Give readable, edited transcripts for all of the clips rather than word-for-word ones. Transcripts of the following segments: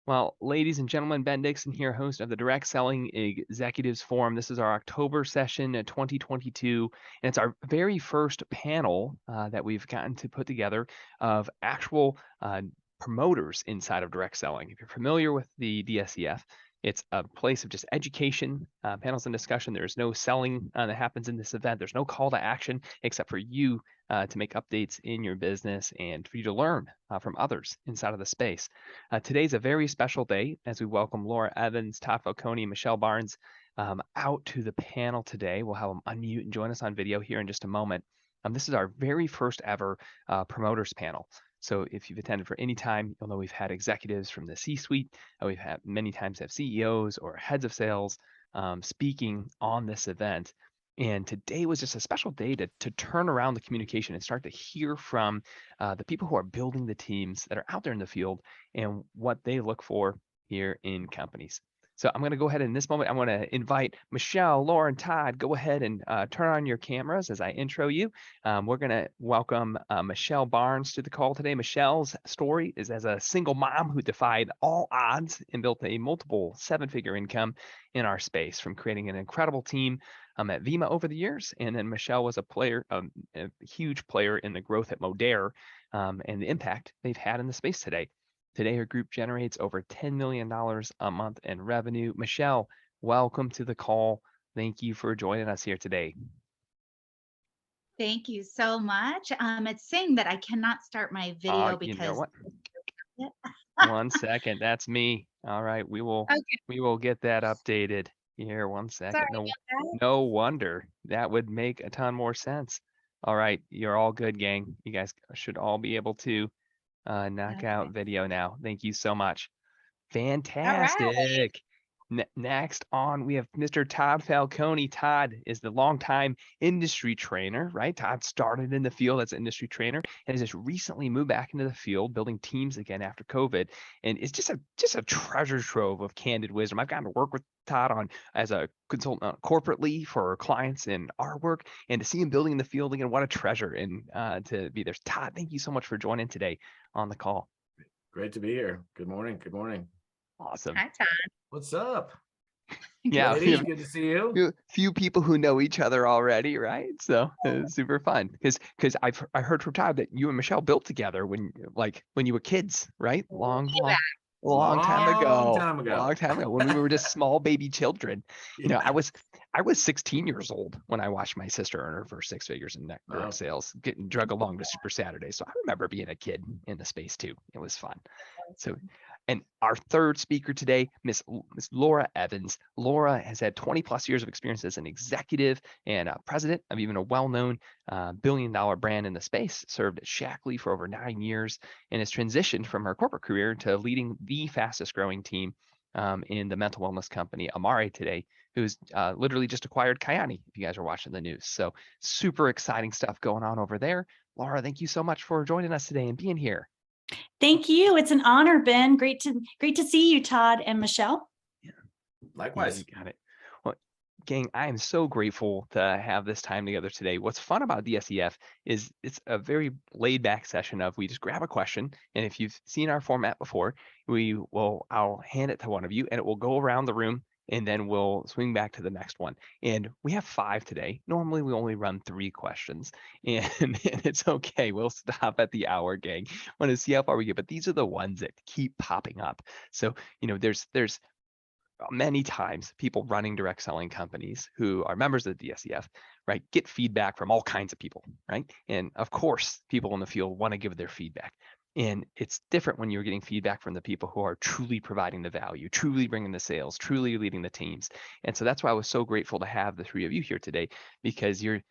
Well, ladies and gentlemen, Ben Dixon here, host of the Direct Selling Executives Forum. This is our October session 2022, and it's our very first panel that we've gotten to put together of actual promoters inside of direct selling. If you're familiar with the DSEF, it's a place of just education, panels and discussion. There's no selling that happens in this event. There's no call to action except for you to make updates in your business and for you to learn from others inside of the space. Today's a very special day as we welcome Laura Evans, Todd Falcone, and Michelle Barnes out to the panel today. We'll have them unmute and join us on video here in just a moment. This is our very first ever promoters panel. So if you've attended for any time, you'll know we've had executives from the C-suite. We've had many times have CEOs or heads of sales speaking on this event. And today was just a special day to turn around the communication and start to hear from the people who are building the teams that are out there in the field and what they look for here in companies. So I'm going to go ahead in this moment. I'm going to invite Michelle, Laura, and Todd. Go ahead and turn on your cameras as I intro you. We're going to welcome Michelle Barnes to the call today. Michelle's story is as a single mom who defied all odds and built a multiple seven-figure income in our space from creating an incredible team at Vima over the years. And then Michelle was a player, a huge player in the growth at Modere and the impact they've had in the space today. Today, her group generates over $10 million a month in revenue. Michelle, welcome to the call. Thank you for joining us here today. Thank you so much. It's saying that I cannot start my video You know because what? 1 second, that's me. All right, we will get that updated here. 1 sorry second. No, about that. no wonder. That would make a ton more sense. All right, you're all good, gang. You guys should all be able to knock out Okay. video now. Thank you so much. All right. Fantastic. Next on, we have Mr. Todd Falcone. Todd is the longtime industry trainer, right? Todd started in the field as an industry trainer and has just recently moved back into the field, building teams again after COVID. And it's just a treasure trove of candid wisdom. I've gotten to work with Todd on as a consultant corporately for our clients in our work, and to see him building in the field again, what a treasure! And to be there, Todd, thank you so much for joining today on the call. Great to be here. Good morning. Good morning. Awesome. Hi, Todd. What's up? Yeah, Lady, good to see you. few people who know each other already, right? So it's super fun because I heard from Todd that you and Michelle built together when you were kids, right? Long time Long ago. time ago. Long time ago when we were just small baby children. You know, Yeah. I was 16 years old when I watched my sister earn her first six figures in direct sales, getting drug along to Super Saturday. So I remember being a kid in the space too. It was fun. So, and our third speaker today, Miss Laura Evans. Laura has had 20 plus years of experience as an executive and president of even a well-known billion-dollar brand in the space, served at Shackley for over 9 years, and has transitioned from her corporate career to leading the fastest growing team in the mental wellness company, Amare today, who's literally just acquired Kyani, if you guys are watching the news. So super exciting stuff going on over there. Laura, thank you so much for joining us today and being here. Thank you. It's an honor, Ben. Great to see you, Todd and Michelle. Yeah. Likewise. Yeah, you got it. Well, gang, I am so grateful to have this time together today. What's fun about DSEF is it's a very laid back session of we just grab a question. And if you've seen our format before, I'll hand it to one of you and it will go around the room and then we'll swing back to the next one. And we have 5 today. Normally we only run 3 questions and it's okay. We'll stop at the hour, gang. Want to see how far we get, but these are the ones that keep popping up. So, you know, there's many times people running direct selling companies who are members of the DSEF, right, get feedback from all kinds of people, right? And of course, people in the field want to give their feedback. And it's different when you're getting feedback from the people who are truly providing the value, truly bringing the sales, truly leading the teams. And so that's why I was so grateful to have the 3 of you here today, because you're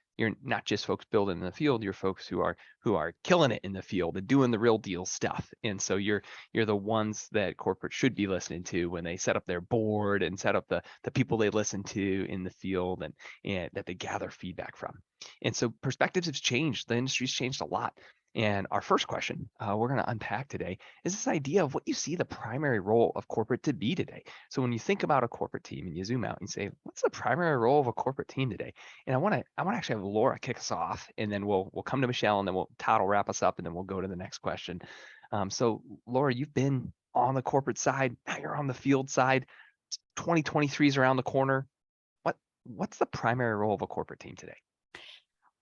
not just folks building in the field, you're folks who are killing it in the field and doing the real deal stuff. And so you're the ones that corporate should be listening to when they set up their board and set up the people they listen to in the field and that they gather feedback from. And so perspectives have changed. The industry's changed a lot. And our first question we're going to unpack today is this idea of what you see the primary role of corporate to be today. So when you think about a corporate team and you zoom out and say, what's the primary role of a corporate team today? And I want to actually have Laura kick us off, and then we'll come to Michelle, and then Todd will wrap us up, and then we'll go to the next question. So Laura, you've been on the corporate side, now you're on the field side. 2023 is around the corner. What's the primary role of a corporate team today?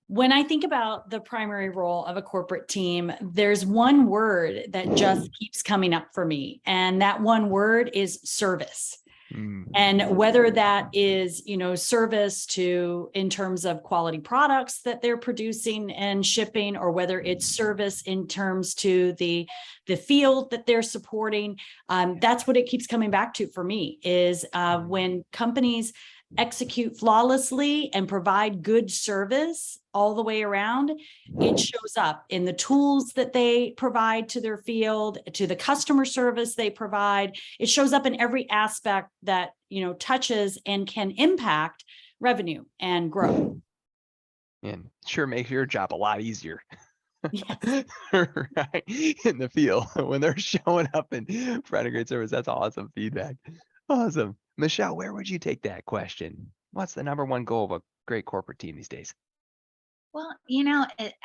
When I think about the primary role of a corporate team, there's one word that just keeps coming up for me, and that one word is service. And whether that is, service to in terms of quality products that they're producing and shipping, or whether it's service in terms to the field that they're supporting, that's what it keeps coming back to for me is when companies execute flawlessly and provide good service all the way around, it shows up in the tools that they provide to their field, to the customer service they provide. It shows up in every aspect that, touches and can impact revenue and growth. And sure makes your job a lot easier. Yes. Right in the field when they're showing up and providing great service. That's awesome feedback. Awesome. Michelle, where would you take that question? What's the number one goal of a great corporate team these days? Well,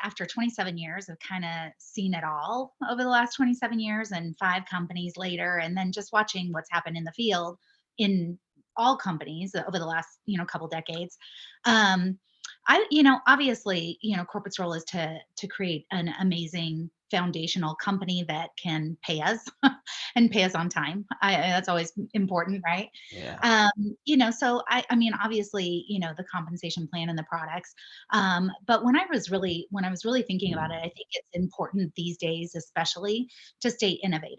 after 27 years, I've kind of seen it all over the last 27 years and 5 companies later, and then just watching what's happened in the field in all companies over the last, couple decades. Obviously, corporate's role is to create an amazing foundational company that can pay us and pay us on time. That's always important, right? Yeah. So I mean, obviously, the compensation plan and the products. But when I was really thinking about it, I think it's important these days, especially to stay innovative.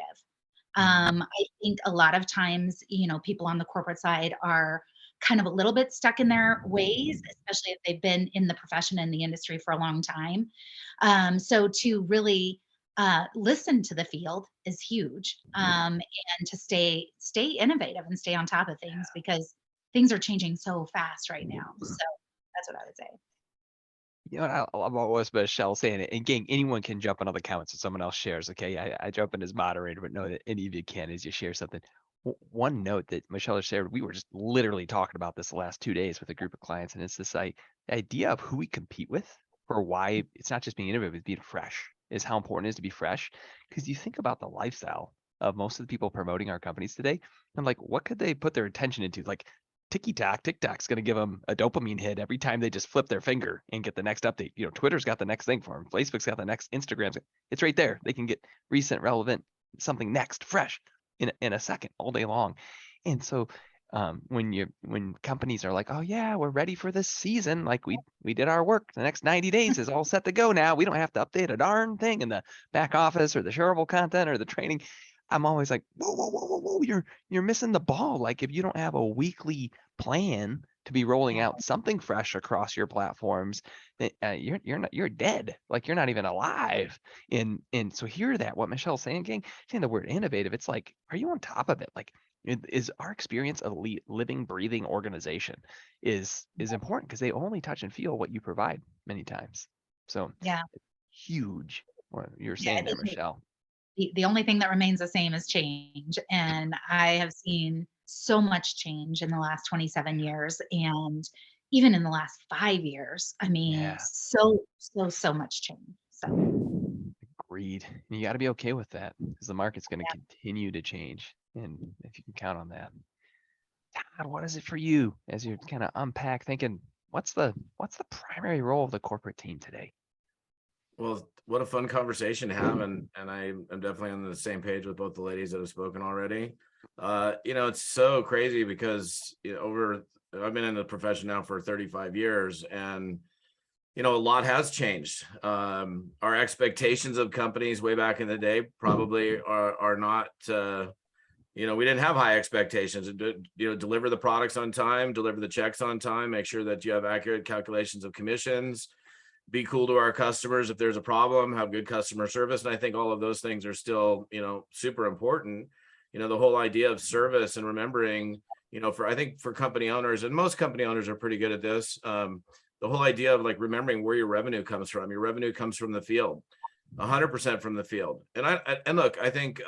I think a lot of times, people on the corporate side are kind of a little bit stuck in their ways, especially if they've been in the profession and the industry for a long time. So to really listen to the field is huge, and to stay innovative and stay on top of things because things are changing so fast right now. So that's what I would say. I love what Michelle saying. And gang, anyone can jump in on the comments if someone else shares. Okay, I jump in as moderator, but know that any of you can as you share something. One note that Michelle has shared, we were just literally talking about this the last 2 days with a group of clients, and it's this idea of who we compete with for why it's not just being innovative, it's being fresh, is how important it is to be fresh. Because you think about the lifestyle of most of the people promoting our companies today, and like, what could they put their attention into? Like, TikTok's going to give them a dopamine hit every time they just flip their finger and get the next update. Twitter's got the next thing for them. Facebook's got the next. Instagram's, it's right there. They can get recent, relevant, something next, fresh in a second, all day long. And so when companies are like, oh yeah, we're ready for this season, like we did our work, the next 90 days is all set to go now. We don't have to update a darn thing in the back office or the shareable content or the training. I'm always like, whoa, you're missing the ball. Like, if you don't have a weekly plan to be rolling out something fresh across your platforms, you're dead. Like, you're not even alive. And so hear that what Michelle's saying, gang, saying the word innovative. It's like, are you on top of it? Like, is our experience a living, breathing organization is important because they only touch and feel what you provide many times. So Yeah, huge. What you're saying there, Michelle. the only thing that remains the same is change. And I have seen so much change in the last 27 years and even in the last 5 years. I mean, Yeah. so much change. So Agreed. And you got to be okay with that because the market's going to continue to change. And if you can count on that. Todd, what is it for you as you kind of unpack thinking, what's the primary role of the corporate team today? Well, what a fun conversation to have, and I'm definitely on the same page with both the ladies that have spoken already. It's so crazy because I've been in the profession now for 35 years, and a lot has changed. Our expectations of companies way back in the day probably are not. We didn't have high expectations. Deliver the products on time, deliver the checks on time, make sure that you have accurate calculations of commissions. Be cool to our customers if there's a problem, have good customer service. And I think all of those things are still, super important. The whole idea of service and remembering, for company owners, and most company owners are pretty good at this. The whole idea of like remembering where your revenue comes from. Your revenue comes from the field, 100% from the field. And look, I think,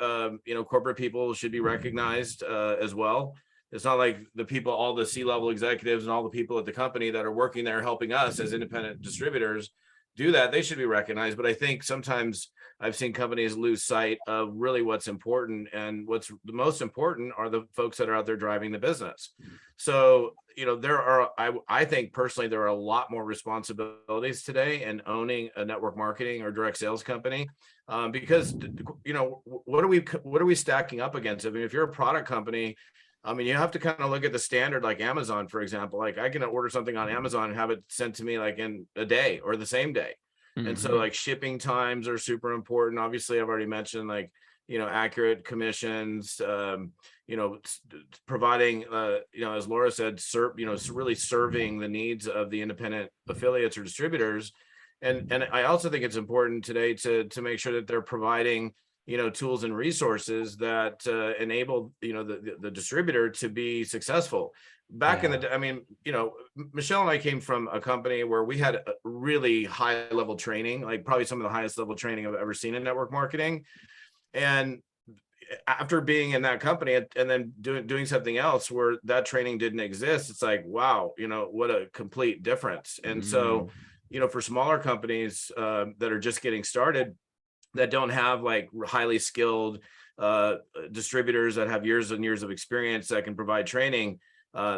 corporate people should be recognized as well. It's not like the people, all the C-level executives and all the people at the company that are working there helping us as independent distributors do that, they should be recognized. But I think sometimes I've seen companies lose sight of really what's important, and what's the most important are the folks that are out there driving the business. So, there are, I think personally, there are a lot more responsibilities today in owning a network marketing or direct sales company, because, what are we stacking up against? I mean, if you're a product company, I mean, you have to kind of look at the standard, like Amazon, for example. Like, I can order something on Amazon and have it sent to me like in a day or the same day. And so like shipping times are super important. Obviously, I've already mentioned, like, accurate commissions, providing, as Laura said, really serving the needs of the independent affiliates or distributors. And I also think it's important today to make sure that they're providing, tools and resources that enable, the distributor to be successful. Back in the day, I mean, Michelle and I came from a company where we had a really high level training, like probably some of the highest level training I've ever seen in network marketing. And after being in that company and then doing something else where that training didn't exist, it's like, wow, what a complete difference. And so, for smaller companies that are just getting started, that don't have like highly skilled distributors that have years and years of experience that can provide training,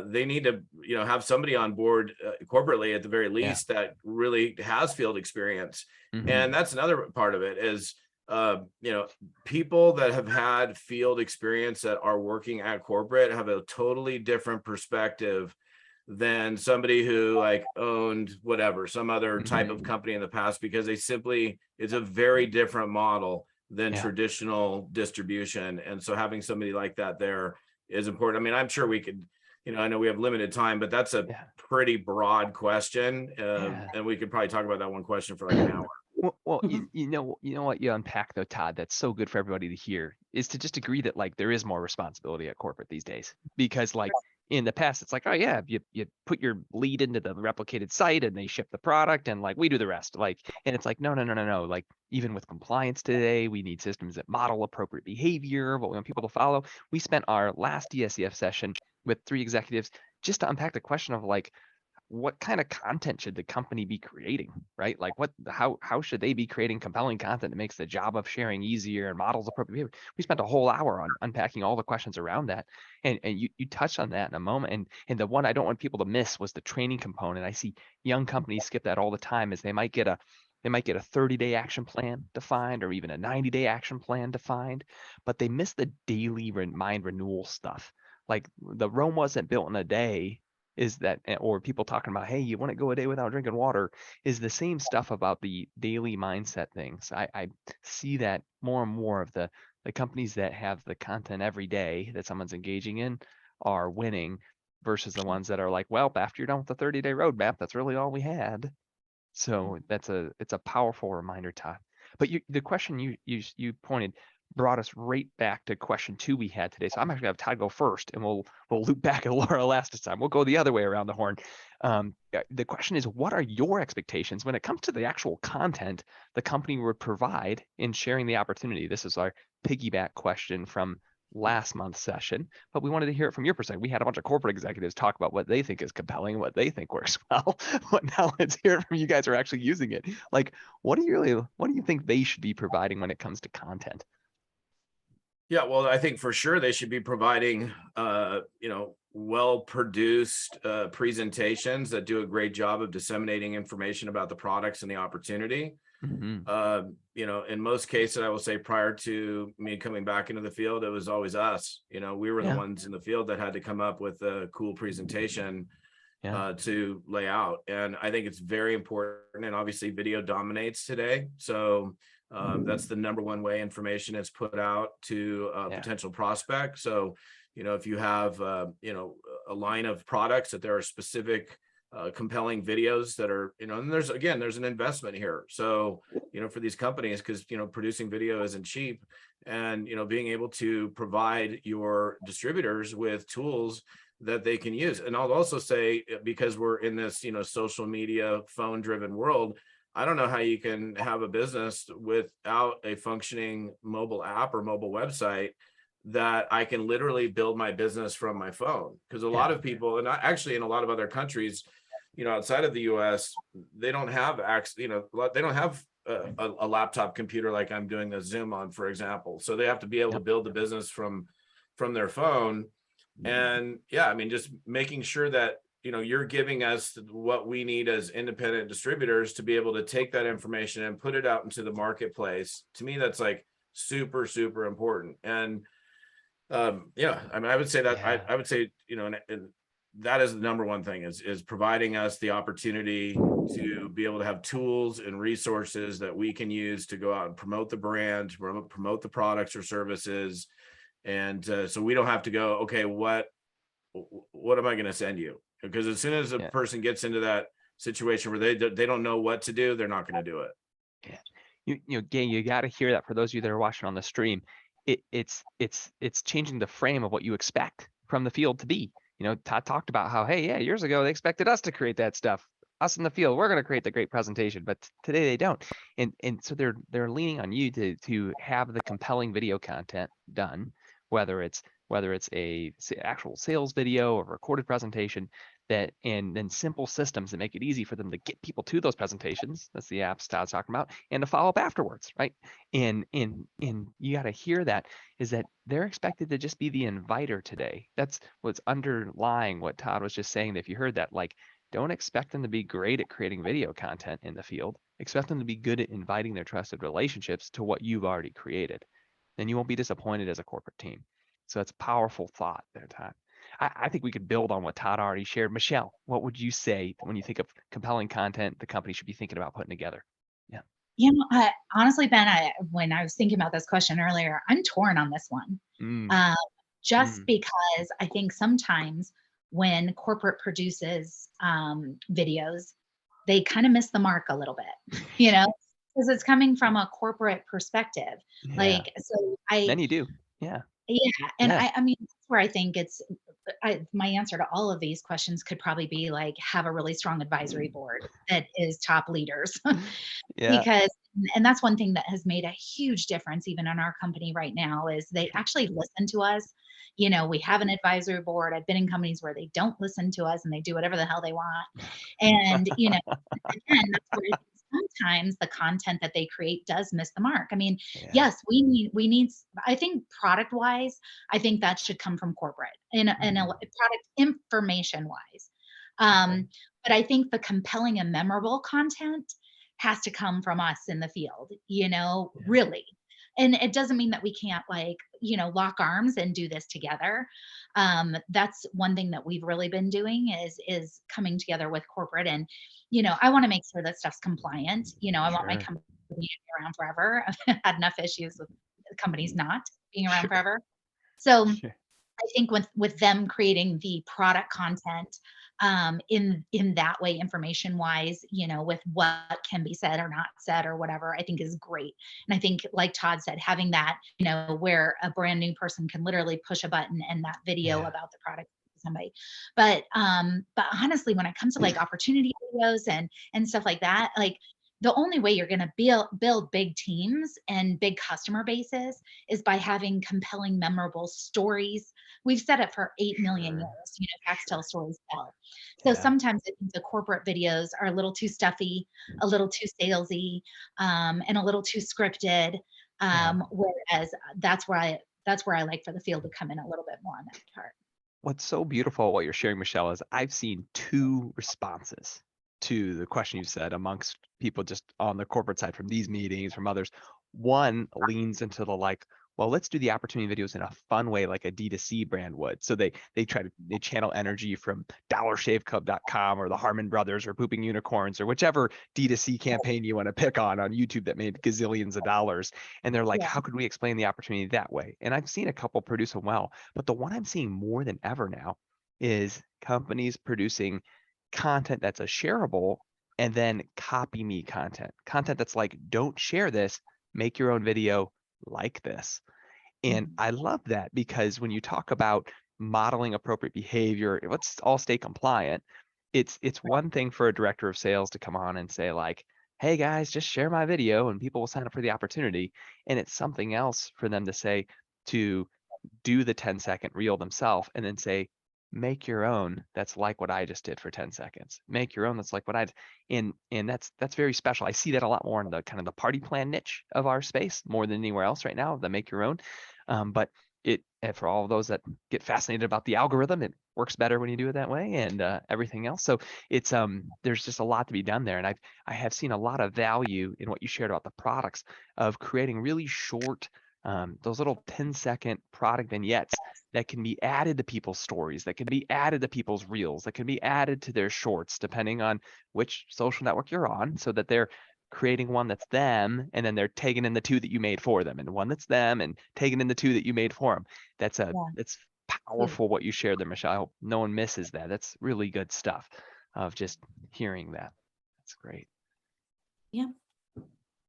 they need to, have somebody on board corporately at the very least that really has field experience. And that's another part of it is, people that have had field experience that are working at corporate have a totally different perspective than somebody who like owned whatever, some other type of company in the past, because it's a very different model than traditional distribution. And so having somebody like that there is important. I mean, I'm sure we could, I know we have limited time, but that's a pretty broad question. And we could probably talk about that one question for like an hour. Well, you know what you unpack though, Todd, that's so good for everybody to hear, is to just agree that like there is more responsibility at corporate these days. Because like in the past, it's like, oh yeah, you put your lead into the replicated site and they ship the product and like we do the rest. Like, and it's like, no. Like even with compliance today, we need systems that model appropriate behavior, what we want people to follow. We spent our last DSEF session with 3 executives just to unpack the question of like, what kind of content should the company be creating, right? Like how should they be creating compelling content that makes the job of sharing easier and models appropriate behavior? We spent a whole hour on unpacking all the questions around that. And you touched on that in a moment. And the one I don't want people to miss was the training component. I see young companies skip that all the time, is they might get a 30-day action plan defined or even a 90-day action plan defined, but they miss the daily mind renewal stuff. Like the Rome wasn't built in a day, is that, or people talking about, hey, you want to go a day without drinking water, is the same stuff about the daily mindset things. I see that more and more of the companies that have the content every day that someone's engaging in are winning versus the ones that are like, well, after you're done with the 30-day roadmap, that's really all we had. So it's a powerful reminder, Todd. But the question you pointed brought us right back to question 2 we had today. So I'm actually gonna have Todd go first, and we'll loop back at Laura last this time. We'll go the other way around the horn. The question is, what are your expectations when it comes to the actual content the company would provide in sharing the opportunity? This is our piggyback question from last month's session, but we wanted to hear it from your perspective. We had a bunch of corporate executives talk about what they think is compelling, what they think works well. But now let's hear it from you guys who are actually using it. Like, what do you think they should be providing when it comes to content? Yeah, well, I think for sure they should be providing, well-produced presentations that do a great job of disseminating information about the products and the opportunity. In most cases, I will say prior to me coming back into the field, it was always us. We were the ones in the field that had to come up with a cool presentation to lay out. And I think it's very important. And obviously video dominates today. So that's the number one way information is put out to a potential prospect. So, if you have, a line of products that there are specific compelling videos that are, and there's an investment here. So, for these companies, because, producing video isn't cheap, and, being able to provide your distributors with tools that they can use. And I'll also say, because we're in this, social media, phone driven world, I don't know how you can have a business without a functioning mobile app or mobile website that I can literally build my business from my phone. Because a lot of people, and actually in a lot of other countries, outside of the US, they don't have access, they don't have a laptop computer like I'm doing the Zoom on, for example. So they have to be able to build the business from their phone. And yeah, I mean, just making sure that, you're giving us what we need as independent distributors to be able to take that information and put it out into the marketplace. To me, that's like super, super important. And yeah, I mean, I would say that I would say, and that is the number one thing is providing us the opportunity to be able to have tools and resources that we can use to go out and promote the brand, promote the products or services. And so we don't have to go, okay, what am I going to send you? Because as soon as a person gets into that situation where they don't know what to do, they're not going to do it. Yeah. Gang, you got to hear that. For those of you that are watching on the stream, it's changing the frame of what you expect from the field to be. Todd talked about how, hey, yeah, years ago they expected us to create that stuff. Us in the field, we're going to create the great presentation, but today they don't. And so they're leaning on you to have the compelling video content done, whether it's a actual sales video or recorded presentation, and then simple systems that make it easy for them to get people to those presentations. That's the apps Todd's talking about, and to follow up afterwards, right? And you got to hear that is that they're expected to just be the inviter today. That's what's underlying what Todd was just saying. That if you heard that, like, don't expect them to be great at creating video content in the field. Expect them to be good at inviting their trusted relationships to what you've already created. Then you won't be disappointed as a corporate team. So that's a powerful thought there, Todd. I think we could build on what Todd already shared. Michelle, what would you say when you think of compelling content the company should be thinking about putting together? Yeah. Honestly, Ben, when I was thinking about this question earlier, I'm torn on this one. Just because I think sometimes when corporate produces videos, they kind of miss the mark a little bit, because it's coming from a corporate perspective. Like, so Many do. Yeah. Yeah. And I mean, that's where I think my answer to all of these questions could probably be like, have a really strong advisory board that is top leaders. Because, and that's one thing that has made a huge difference even in our company right now is they actually listen to us. We have an advisory board. I've been in companies where they don't listen to us and they do whatever the hell they want. And, again, that's where I think sometimes the content that they create does miss the mark. I mean, yes, we need, I think product wise, I think that should come from corporate in a product information wise. But I think the compelling and memorable content has to come from us in the field, really. And it doesn't mean that we can't lock arms and do this together. That's one thing that we've really been doing is coming together with corporate. And, I want to make sure that stuff's compliant. I want my company to be around forever. I've had enough issues with companies not being around forever. So I think with them creating the product content in that way, information wise, with what can be said or not said or whatever, I think is great. And I think, like Todd said, having that, where a brand new person can literally push a button and that video about the product to somebody. But honestly, when it comes to like opportunity videos and stuff like that, like the only way you're going to build big teams and big customer bases is by having compelling, memorable stories. We've said it for 8 million years, facts tell, stories tell. So sometimes I think the corporate videos are a little too stuffy, a little too salesy, and a little too scripted. Whereas that's where I like for the field to come in a little bit more on that part. What's so beautiful what you're sharing, Michelle, is I've seen 2 responses to the question you said amongst people just on the corporate side from these meetings, from others. One leans into the well, let's do the opportunity videos in a fun way like a D2C brand would. So they channel energy from dollarshaveclub.com or the Harmon Brothers or Pooping Unicorns or whichever D2C campaign you want to pick on YouTube that made gazillions of dollars. And they're like, how could we explain the opportunity that way? And I've seen a couple produce them well, but the one I'm seeing more than ever now is companies producing content that's a shareable and then copy me content that's like, don't share this, make your own video like this. And I love that because when you talk about modeling appropriate behavior, let's all stay compliant. It's one thing for a director of sales to come on and say like, hey guys, just share my video and people will sign up for the opportunity. And it's something else for them to say, to do the 10-second reel themselves and then say, make your own that's like what I just did for 10 seconds. Make your own that's like what I and that's very special. I see that a lot more in the kind of the party plan niche of our space more than anywhere else right now, the make your own. But it, and for all of those that get fascinated about the algorithm, it works better when you do it that way, and everything else. So it's there's just a lot to be done there, and I have seen a lot of value in what you shared about the products of creating really short those little 10-second product vignettes that can be added to people's stories, that can be added to people's reels, that can be added to their shorts, depending on which social network you're on, so that they're creating one that's them, and then they're taking in the two that you made for them, and one that's them, and taking in the two that you made for them. That's it's powerful what you shared there, Michelle. I hope no one misses that. That's really good stuff of just hearing that. That's great. Yeah.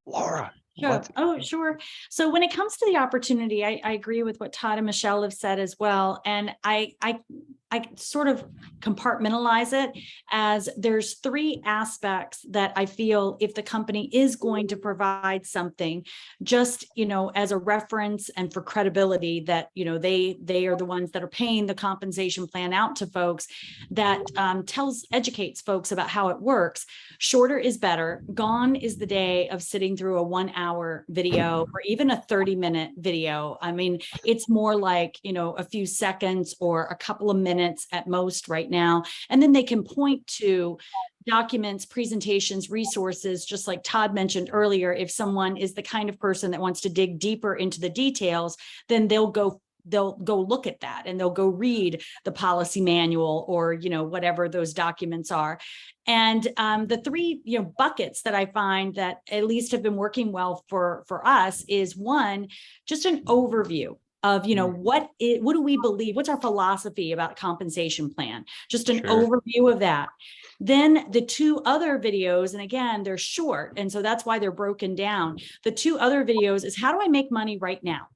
Laura. Sure. Oh, sure. So when it comes to the opportunity, I agree with what Todd and Michelle have said as well. And I sort of compartmentalize it as there's three aspects that I feel if the company is going to provide something, just, as a reference and for credibility that, they are the ones that are paying the compensation plan out to folks, that educates folks about how it works. Shorter is better. Gone is the day of sitting through a 1 hour video or even a 30-minute video. I mean, it's more like, a few seconds or a couple of minutes at most right now. And then they can point to documents, presentations, resources, just like Todd mentioned earlier. If someone is the kind of person that wants to dig deeper into the details, then they'll go look at that and they'll go read the policy manual or, whatever those documents are. And the three, buckets that I find that at least have been working well for us is one, just an overview of, what do we believe? What's our philosophy about compensation plan? Just an overview of that. Then the two other videos, and again, they're short. And so that's why they're broken down. The two other videos is how do I make money right now?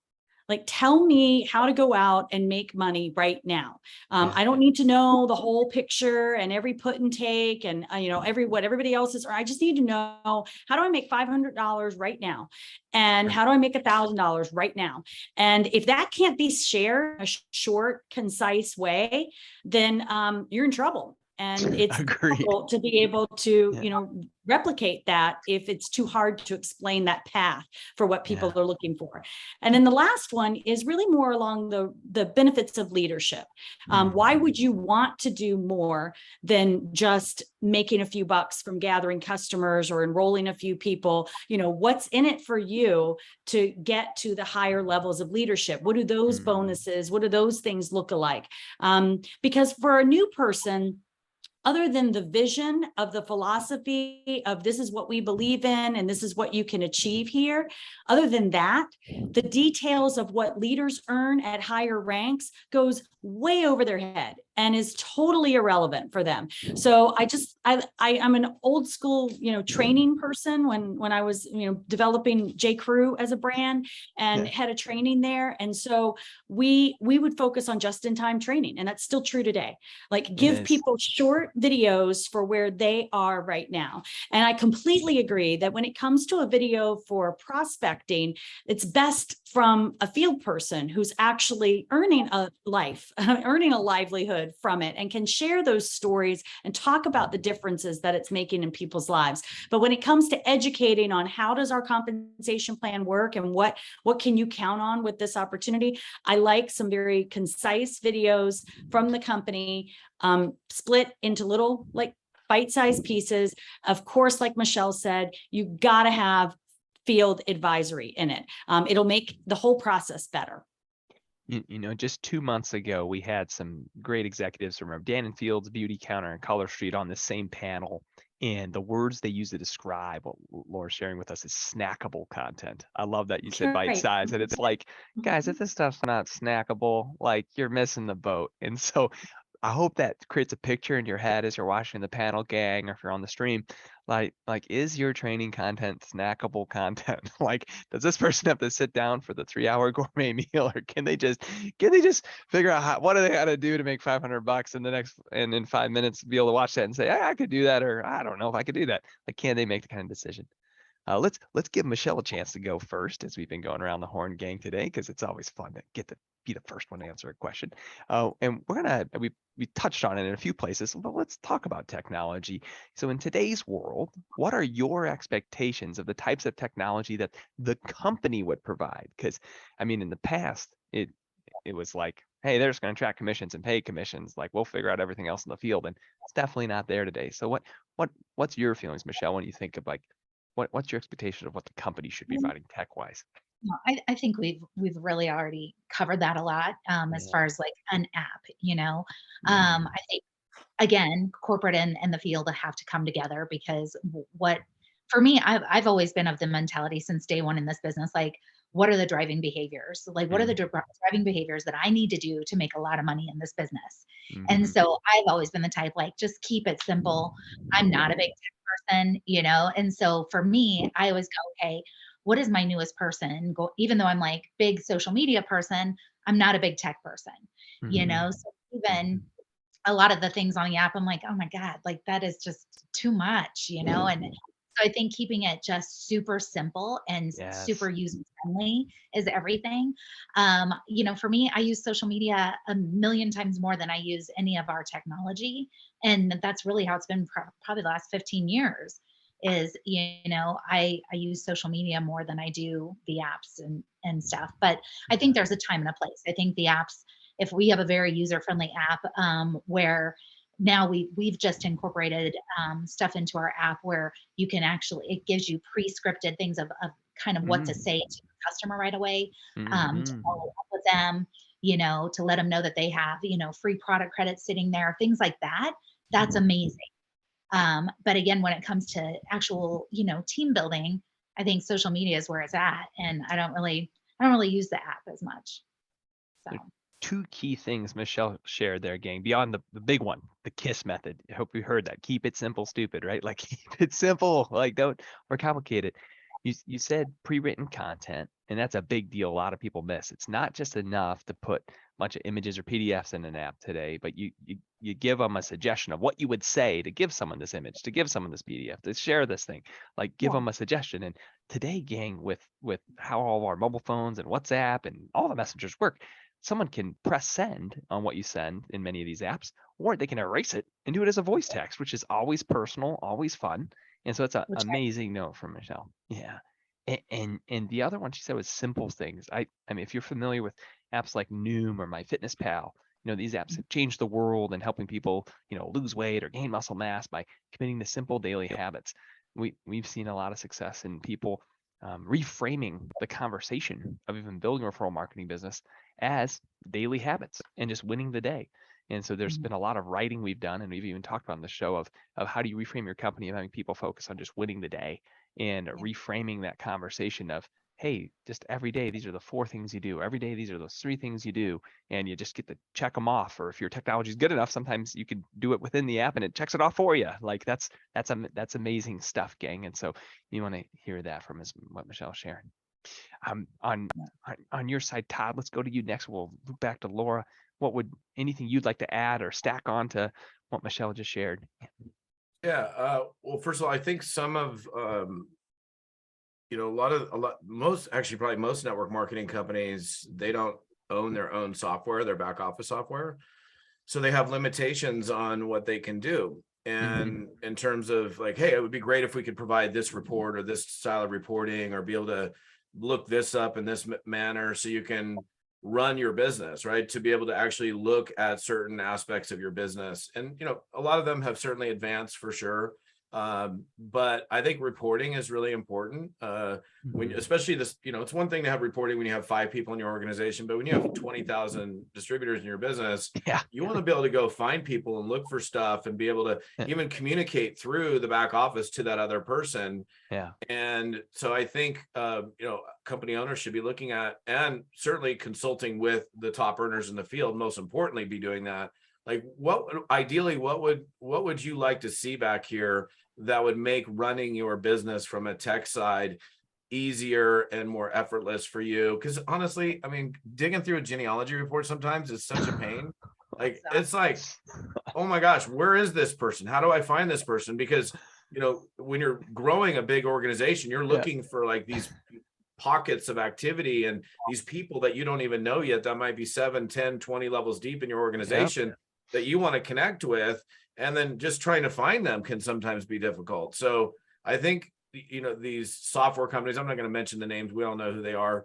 Like, tell me how to go out and make money right now. I don't need to know the whole picture and every put and take and, what everybody else is. Or I just need to know, how do I make $500 right now? And how do I make $1,000 right now? And if that can't be shared in a short, concise way, then you're in trouble. And it's difficult to be able to, replicate that if it's too hard to explain that path for what people are looking for. And then the last one is really more along the benefits of leadership. Why would you want to do more than just making a few bucks from gathering customers or enrolling a few people? What's in it for you to get to the higher levels of leadership? What do those bonuses, what do those things look like? Because for a new person, other than the vision of the philosophy of this is what we believe in and this is what you can achieve here, other than that, the details of what leaders earn at higher ranks goes way over their head and is totally irrelevant for them. So I'm an old school, training person when I was, developing J. Crew as a brand and had a training there. And so we would focus on just-in-time training, and that's still true today. Like, give people short videos for where they are right now. And I completely agree that when it comes to a video for prospecting, it's best from a field person who's actually earning a livelihood from it and can share those stories and talk about the differences that it's making in people's lives. But when it comes to educating on how does our compensation plan work and what can you count on with this opportunity, I like some very concise videos from the company, split into little bite-sized pieces. Of course, like Michelle said, you got to have field advisory in it. It'll make the whole process better. Just 2 months ago, we had some great executives from Dan & Fields, Beauty Counter, and Color Street on the same panel. And the words they use to describe what Laura's sharing with us is snackable content. I love that you said bite size. And it's like, guys, if this stuff's not snackable, like, you're missing the boat. And so I hope that creates a picture in your head as you're watching the panel, gang, or if you're on the stream. Like, is your training content snackable content? Like, does this person have to sit down for the 3-hour gourmet meal, or can they just figure out what do they got to do to make $500 in 5 minutes, be able to watch that and say, I could do that, or I don't know if I could do that. Like, can they make the kind of decision? Let's give Michelle a chance to go first, as we've been going around the horn, gang, today, because it's always fun to get to be the first one to answer a question. And we touched on it in a few places, but let's talk about technology. So in today's world, what are your expectations of the types of technology that the company would provide? Because I mean, in the past, it was like, hey, they're just going to track commissions and pay commissions. Like, we'll figure out everything else in the field, and it's definitely not there today. So what's your feelings, Michelle, when you think of like what's your expectation of what the company should be providing tech wise? No, I think we've really already covered that a lot, as Yeah. far as like an app, you know. Mhm. I think again, corporate and the field have to come together because what for me, I've always been of the mentality since day one in this business, like what are the driving behaviors? Like what are the Mhm. driving behaviors that I need to do to make a lot of money in this business? And Mhm. so I've always been the type like just keep it simple. I'm not a big tech person, you know. And so for me, I always go, okay, what is my newest person? Go, even though I'm like big social media person, I'm not a big tech person, you Mhm. know. So even a lot of the things on the app, I'm like, oh my God, like that is just too much, you know? And so I think keeping it just super simple and super Yes. user friendly is everything. You know, for me, I use social media a million times more than I use any of our technology. And that's really how it's been probably the last 15 years is, you know, I use social media more than I do the apps and stuff. But I think there's a time and a place. I think the apps, if we have a very user friendly app, where now we've just incorporated stuff into our app where you can actually, it gives you pre-scripted things of kind of what to Mhm. say to the customer right away, to Mhm. follow up with them, you know, to let them know that they have, you know, free product credits sitting there, things like that. That's amazing. But again, when it comes to actual, you know, team building, I think social media is where it's at, and I don't really use the app as much. So. There are two key things Michelle shared there, gang, beyond the big one, the KISS method. I hope you heard that. Keep it simple, stupid, right? Like keep it simple. Like don't overcomplicate it. You said pre-written content, and that's a big deal. A lot of people miss. It's not just enough to put a bunch of images or PDFs in an app today, but you give them a suggestion of what you would say to give someone this image, to give someone this PDF, to share this thing. Like give Yeah. them a suggestion. And today, gang, with how all of our mobile phones and WhatsApp and all the messengers work, someone can press send on what you send in many of these apps, or they can erase it and do it as a voice text, which is always personal, always fun. And so it's an Which amazing note from Michelle. Yeah. And the other one she said was simple things. I mean, if you're familiar with apps like Noom or MyFitnessPal, you know, these apps have changed the world and helping people, you know, lose weight or gain muscle mass by committing to simple daily habits. We've seen a lot of success in people reframing the conversation of even building a referral marketing business as daily habits and just winning the day. And so there's Mhm. been a lot of writing we've done, and we've even talked about on the show of how do you reframe your company of having people focus on just winning the day and Yeah. reframing that conversation of, hey, just every day these are the four things you do. Every day these are those three things you do, and you just get to check them off. Or if your technology is good enough, sometimes you can do it within the app and it checks it off for you. Like that's amazing stuff, gang. And so you want to hear that from what Michelle's sharing. Um, on, on your side, Todd, let's go to you next. We'll loop back to Laura. What would anything you'd like to add or stack on to what Michelle just shared? Yeah. Well, first of all, I think some of you know, most actually probably most network marketing companies, they don't own their own software, their back office software. So they have limitations on what they can do. Mm-hmm. And in terms of like, hey, it would be great if we could provide this report or this style of reporting or be able to look this up in this manner so you can run your business, right? To be able to actually look at certain aspects of your business. And, you know, a lot of them have certainly advanced for sure. But I think reporting is really important. When, especially this, you know, it's one thing to have reporting when you have 5 people in your organization, but when you have 20,000 distributors in your business, Yeah. you want to be able to go find people and look for stuff and be able to even communicate through the back office to that other person. Yeah. And so I think, you know, company owners should be looking at, and certainly consulting with the top earners in the field, most importantly, be doing that. Like ideally, what would you like to see back here that would make running your business from a tech side easier and more effortless for you? Because honestly, I mean, digging through a genealogy report sometimes is such a pain. Like, it's like, oh my gosh, where is this person? How do I find this person? Because when you're growing a big organization, you're looking for like these pockets of activity and these people that you don't even know yet that might be 7, 10, 20 levels deep in your organization that you want to connect with. And then just trying to find them can sometimes be difficult. So I think, these software companies, I'm not going to mention the names, we all know who they are.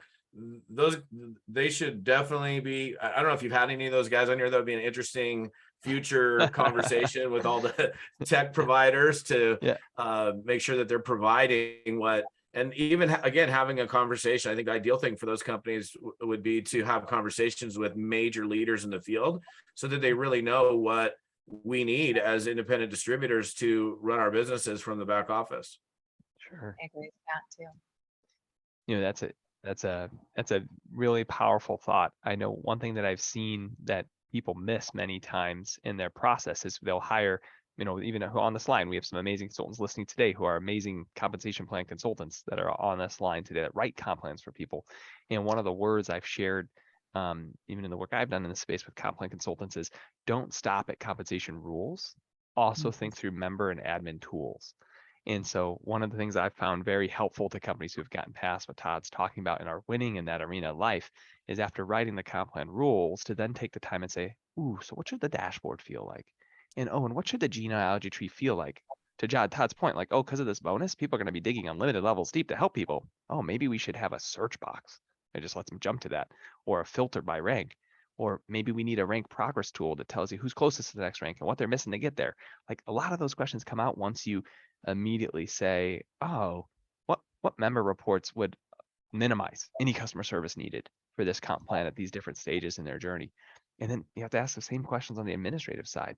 They should definitely be, I don't know if you've had any of those guys on here. That would be an interesting future conversation with all the tech providers to make sure that they're providing and even again, having a conversation. I think the ideal thing for those companies would be to have conversations with major leaders in the field so that they really know what we need as independent distributors to run our businesses from the back office. Sure. I agree with that too. That's a really powerful thought. I know one thing that I've seen that people miss many times in their process is they'll hire, even on this line, we have some amazing consultants listening today who are amazing compensation plan consultants that are on this line today that write comp plans for people. And one of the words I've shared, even in the work I've done in the space with comp plan consultants, is don't stop at compensation rules. Also think through member and admin tools. And so one of the things I've found very helpful to companies who've gotten past what Todd's talking about and are winning in that arena of life is after writing the comp plan rules to then take the time and say, ooh, so what should the dashboard feel like? And what should the genealogy tree feel like? To Todd's point, like, because of this bonus, people are going to be digging unlimited levels deep to help people. Oh, maybe we should have a search box that just lets them jump to that, or a filter by rank. Or maybe we need a rank progress tool that tells you who's closest to the next rank and what they're missing to get there. Like a lot of those questions come out once you immediately say, what member reports would minimize any customer service needed for this comp plan at these different stages in their journey. And then you have to ask the same questions on the administrative side.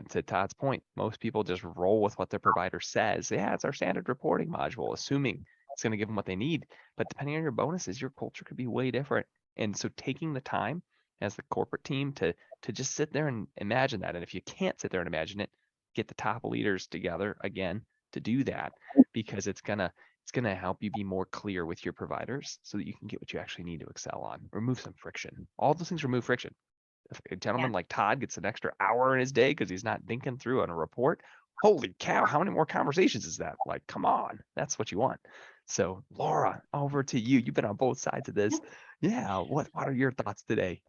To Todd's point, most people just roll with what their provider says. Yeah, it's our standard reporting module, assuming it's going to give them what they need. But depending on your bonuses, your culture could be way different. And so taking the time as the corporate team to just sit there and imagine that. And if you can't sit there and imagine it, get the top leaders together again to do that, because it's gonna help you be more clear with your providers so that you can get what you actually need to excel on. Remove some friction. All those things remove friction. If a gentleman like Todd gets an extra hour in his day because he's not thinking through on a report, holy cow, how many more conversations is that? Like, come on, that's what you want. So Laura, over to you. You've been on both sides of this. Yeah, what are your thoughts today?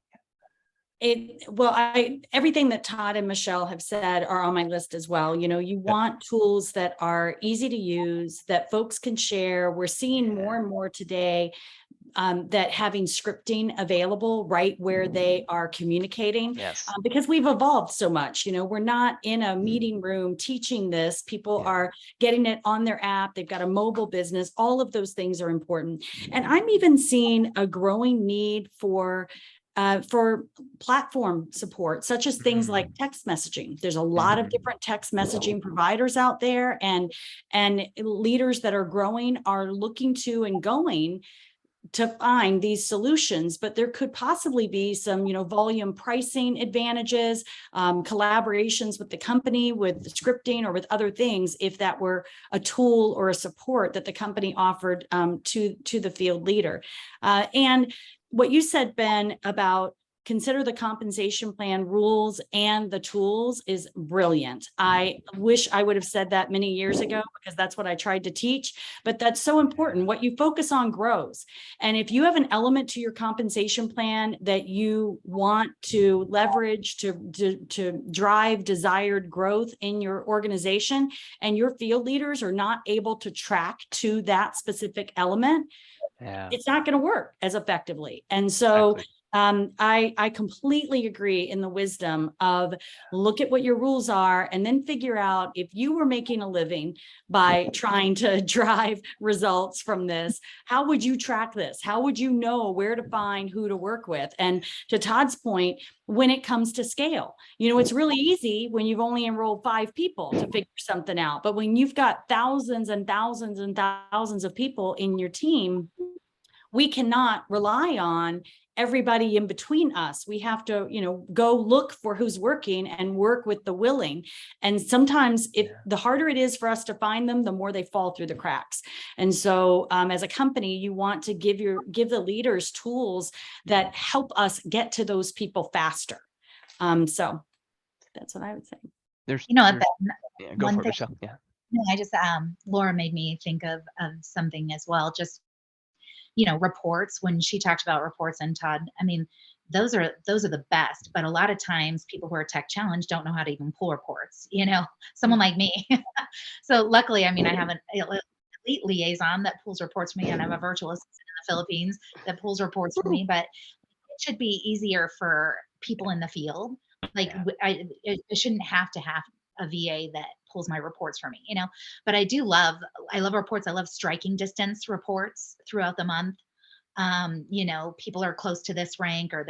Everything that Todd and Michelle have said are on my list as well. You want tools that are easy to use, that folks can share. We're seeing more and more today that having scripting available right where they are communicating, because we've evolved so much. We're not in a meeting room teaching this. People are getting it on their app. They've got a mobile business. All of those things are important. And I'm even seeing a growing need for platform support, such as things like text messaging. There's a lot of different text messaging providers out there, and leaders that are growing are looking to and going to find these solutions. But there could possibly be some, volume pricing advantages, collaborations with the company, with the scripting or with other things, if that were a tool or a support that the company offered to the field leader. And what you said, Ben, about consider the compensation plan rules and the tools is brilliant. I wish I would have said that many years ago, because that's what I tried to teach, but that's so important. What you focus on grows. And if you have an element to your compensation plan that you want to leverage to drive desired growth in your organization, and your field leaders are not able to track to that specific element, it's not going to work as effectively. And so I completely agree in the wisdom of look at what your rules are, and then figure out if you were making a living by trying to drive results from this, how would you track this? How would you know where to find who to work with? And to Todd's point, when it comes to scale, it's really easy when you've only enrolled 5 people to figure something out. But when you've got thousands and thousands and thousands of people in your team, we cannot rely on everybody in between us. We have to, go look for who's working and work with the willing. And sometimes the harder it is for us to find them, the more they fall through the cracks. And so as a company, you want to give the leaders tools that help us get to those people faster. So that's what I would say. There's go for it, thing, Michelle. Yeah. No, I just Laura made me think of something as well. Just, reports, when she talked about reports, and Todd, I mean, those are the best, but a lot of times people who are tech challenged don't know how to even pull reports, someone like me. So luckily, I mean, I have an elite liaison that pulls reports for me, and I have a virtual assistant in the Philippines that pulls reports for me, but it should be easier for people in the field. Like, Yeah. I shouldn't have to have a VA that pulls my reports for me. But I love reports. I love striking distance reports throughout the month. People are close to this rank, or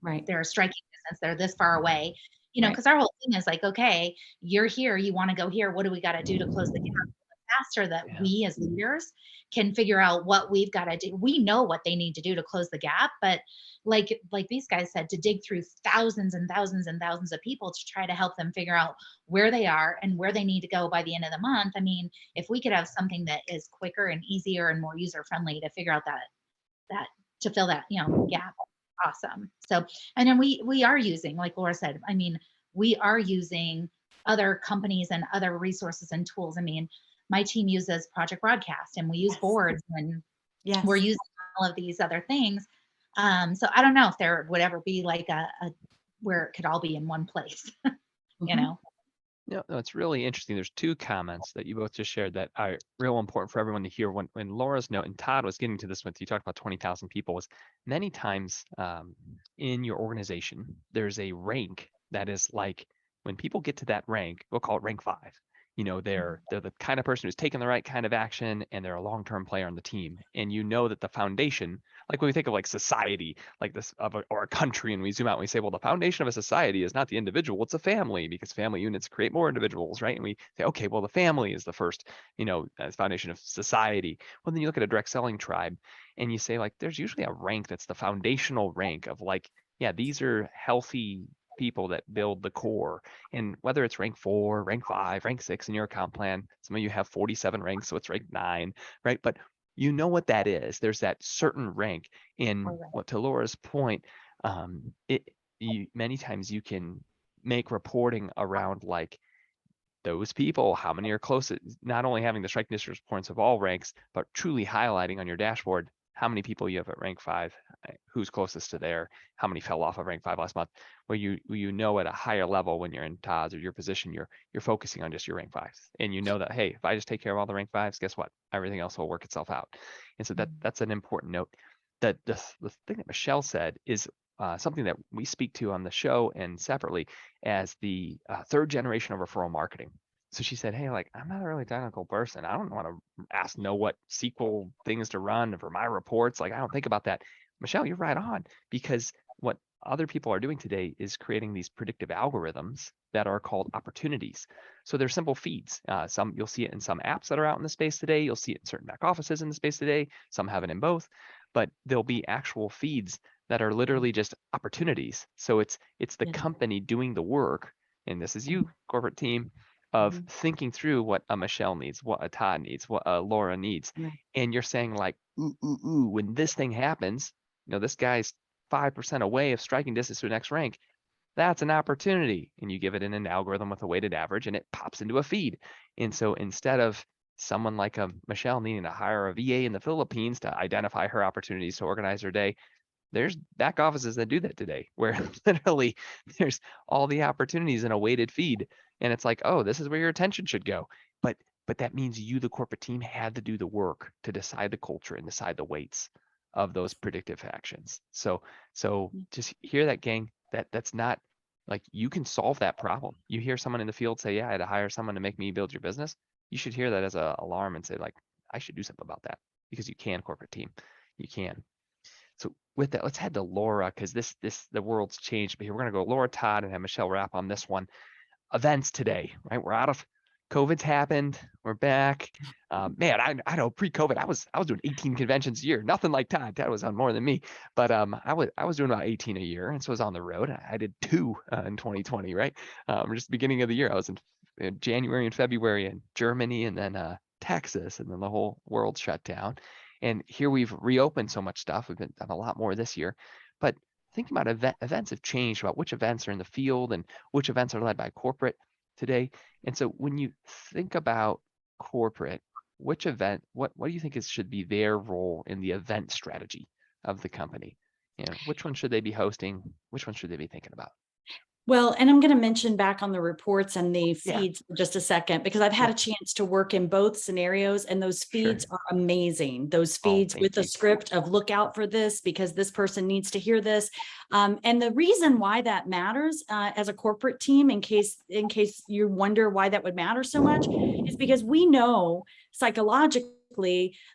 Right. they're striking distance, they're this far away, Right. because our whole thing is like, okay, you're here, you want to go here, what do we got to do to close the gap? The faster that Yeah. we as leaders can figure out what we've got to do, we know what they need to do to close the gap, but like these guys said, to dig through thousands and thousands and thousands of people to try to help them figure out where they are and where they need to go by the end of the month. I mean, if we could have something that is quicker and easier and more user friendly to figure out that to fill that gap, awesome. So, and then we are using, like Laura said, I mean, we are using other companies and other resources and tools. I mean, my team uses Project Broadcast, and we use Yes. boards, and Yes. we're using all of these other things. So I don't know if there would ever be like a where it could all be in one place. Mhm. No, it's really interesting. There's two comments that you both just shared that are real important for everyone to hear. When Laura's note, and Todd was getting to this with you, talked about 20,000 people, was many times in your organization, there's a rank that is like, when people get to that rank, we'll call it rank 5. They're the kind of person who's taking the right kind of action, and they're a long-term player on the team. And you know that the foundation, like when we think of like society, like this or a country, and we zoom out and we say, well, the foundation of a society is not the individual, it's a family, because family units create more individuals, right? And we say, okay, well, the family is the first, foundation of society. Well, then you look at a direct selling tribe, and you say, like, there's usually a rank that's the foundational rank of, like, yeah, these are healthy people that build the core. And whether it's rank 4, rank 5, rank 6 in your account plan, some of you have 47 ranks, so it's rank 9, right? But you know what that is. There's that certain rank. In Right. what, to Laura's point, many times you can make reporting around, like, those people, how many are close, not only having the strike distance points of all ranks, but truly highlighting on your dashboard how many people you have at rank 5, who's closest to there, how many fell off of rank 5 last month, where you know at a higher level, when you're in Todd's or your position, you're focusing on just your rank 5s, and you know that, hey, if I just take care of all the rank 5s, guess what? Everything else will work itself out. And so that's an important note. That the thing that Michelle said is something that we speak to on the show and separately as the third generation of referral marketing. So she said, hey, like, I'm not a really technical person. I don't want to know what SQL things to run for my reports. Like, I don't think about that. Michelle, you're right on, because what other people are doing today is creating these predictive algorithms that are called opportunities. So they're simple feeds. Some you'll see it in some apps that are out in the space today. You'll see it in certain back offices in the space today. Some have it in both, but there'll be actual feeds that are literally just opportunities. So it's the Yeah. company doing the work, and this is you, corporate team, of thinking through what a Michelle needs, what a Todd needs, what a Laura needs. Right. And you're saying, like, ooh, when this thing happens, this guy's 5% away of striking distance to the next rank. That's an opportunity. And you give it in an algorithm with a weighted average, and it pops into a feed. And so instead of someone like a Michelle needing to hire a VA in the Philippines to identify her opportunities to organize her day, there's back offices that do that today, where literally there's all the opportunities in a weighted feed, and it's like, oh, this is where your attention should go. But that means you, the corporate team, had to do the work to decide the culture and decide the weights of those predictive actions. So just hear that, gang. That's not, like, you can solve that problem. You hear someone in the field say, yeah, I had to hire someone to make me build your business. You should hear that as an alarm and say, like, I should do something about that, because you can, corporate team. You can. So with that, let's head to Laura, because the world's changed. But here we're gonna go Laura, Todd, and have Michelle wrap on this one. Events today, right? We're out of COVID's happened. We're back. Man, I know pre-COVID I was doing 18 conventions a year. Nothing like Todd. Todd was on more than me, but I was doing about 18 a year, and so I was on the road. I did 2 in 2020, right? Just the beginning of the year, I was in January and February in Germany, and then Texas, and then the whole world shut down. And here we've reopened so much stuff. We've done a lot more this year. But thinking about events have changed, about which events are in the field and which events are led by corporate. today. And so when you think about corporate, which event, what do you think should be their role in the event strategy of the company? Which one should they be hosting? Which one should they be thinking about? Well, and I'm going to mention back on the reports and the Yeah. feeds for just a second, because I've had a chance to work in both scenarios, and those feeds are amazing. Those feeds with the script of look out for this because this person needs to hear this. And the reason why that matters as a corporate team, in case you wonder why that would matter so much, is because we know psychologically